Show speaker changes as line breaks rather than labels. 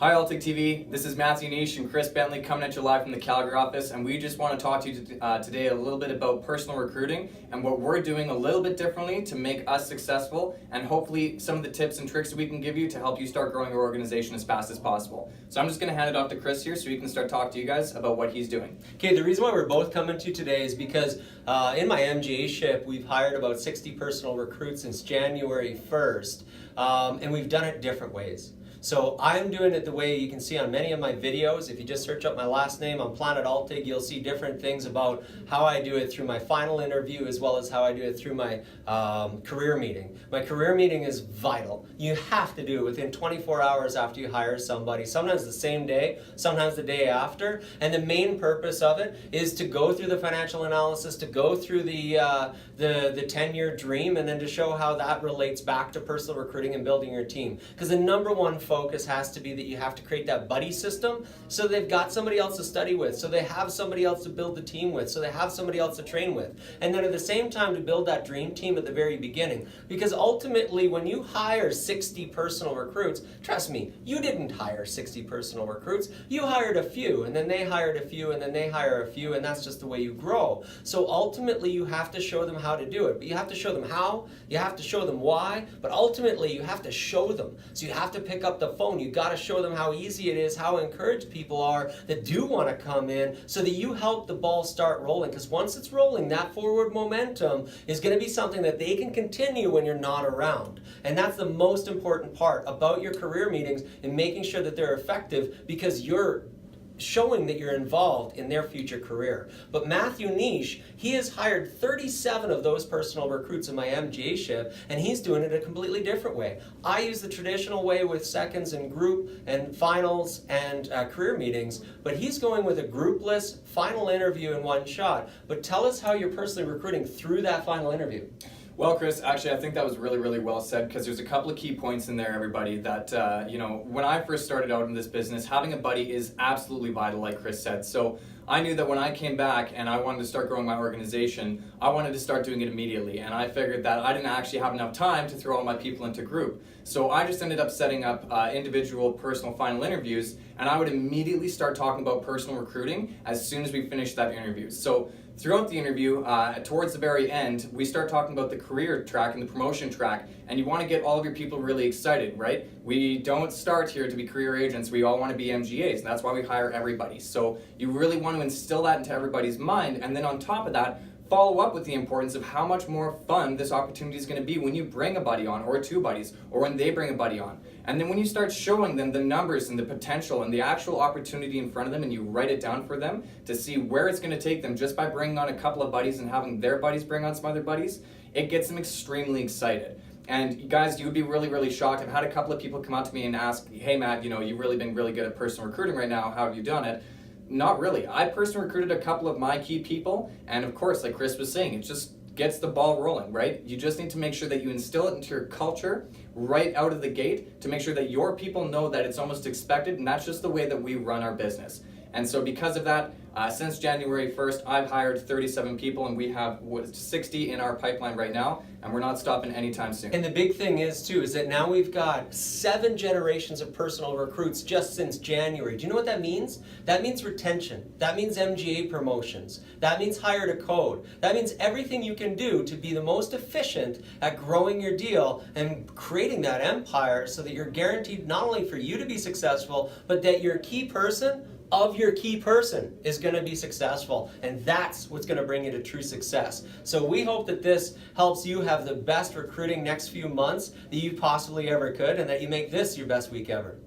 Hi Altic TV, this is Matthew Neish and Chris Bentley coming at you live from the Calgary office, and we just want to talk to you today a little bit about personal recruiting and what we're doing a little bit differently to make us successful, and hopefully some of the tips and tricks that we can give you to help you start growing your organization as fast as possible. So I'm just going to hand it off to Chris here so he can start talking to you guys about what he's doing.
Okay, the reason why we're both coming to you today is because in my MGA-ship, we've hired about 60 personal recruits since January 1st, and we've done it different ways. So I'm doing it the way you can see on many of my videos. If you just search up my last name on Planet Altig, you'll see different things about how I do it through my final interview as well as how I do it through my career meeting. My career meeting is vital. You have to do it within 24 hours after you hire somebody, sometimes the same day, sometimes the day after. And the main purpose of it is to go through the financial analysis, to go through the 10-year dream, and then to show how that relates back to personal recruiting and building your team. Because the number one focus has to be that you have to create that buddy system so they've got somebody else to study with, so they have somebody else to build the team with, so they have somebody else to train with. And then at the same time to build that dream team at the very beginning. Because ultimately when you hire 60 personal recruits, trust me, you didn't hire 60 personal recruits. You hired a few, and then they hired a few, and then they hire a few, and that's just the way you grow. So ultimately you have to show them how to do it. But you have to show them how, you have to show them why, but ultimately you have to show them. So you have to pick up the phone. You got to show them how easy it is, how encouraged people are that do want to come in, so that you help the ball start rolling. Because once it's rolling, that forward momentum is going to be something that they can continue when you're not around. And that's the most important part about your career meetings and making sure that they're effective, because you're showing that you're involved in their future career. But Matthew Neish, he has hired 37 of those personal recruits in my MGA-ship, and he's doing it a completely different way. I use the traditional way with seconds and group and finals and career meetings, but he's going with a groupless final interview in one shot. But tell us how you're personally recruiting through that final interview.
Well, Chris, actually, I think that was really well said, because there's a couple of key points in there, everybody, that, when I first started out in this business, having a buddy is absolutely vital, like Chris said. So I knew that when I came back and I wanted to start growing my organization, I wanted to start doing it immediately. And I figured that I didn't actually have enough time to throw all my people into group. So I just ended up setting up individual personal final interviews, and I would immediately start talking about personal recruiting as soon as we finished that interview. So throughout the interview, towards the very end, we start talking about the career track and the promotion track, and you want to get all of your people really excited, right? We don't start here to be career agents, we all want to be MGAs, and that's why we hire everybody. So you really want to instill that into everybody's mind, and then on top of that, follow up with the importance of how much more fun this opportunity is going to be when you bring a buddy on, or two buddies, or when they bring a buddy on. And then when you start showing them the numbers and the potential and the actual opportunity in front of them, and you write it down for them to see where it's going to take them just by bringing on a couple of buddies and having their buddies bring on some other buddies, it gets them extremely excited. And guys, you would be really shocked. I've had a couple of people come out to me and ask, hey Matt, you've really been really good at personal recruiting right now, how have you done it? Not really. I personally recruited a couple of my key people, and of course, like Chris was saying, it just gets the ball rolling, right? You just need to make sure that you instill it into your culture right out of the gate to make sure that your people know that it's almost expected, and that's just the way that we run our business. And so because of that, since January 1st, I've hired 37 people, and we have 60 in our pipeline right now, and we're not stopping anytime soon.
And the big thing is that now we've got 7 generations of personal recruits just since January. Do you know what that means? That means retention. That means MGA promotions. That means hire to code. That means everything you can do to be the most efficient at growing your deal and creating that empire, so that you're guaranteed not only for you to be successful, but that your key person of your key person is going to be successful, and that's what's going to bring you to true success. So we hope that this helps you have the best recruiting next few months that you possibly ever could, and that you make this your best week ever.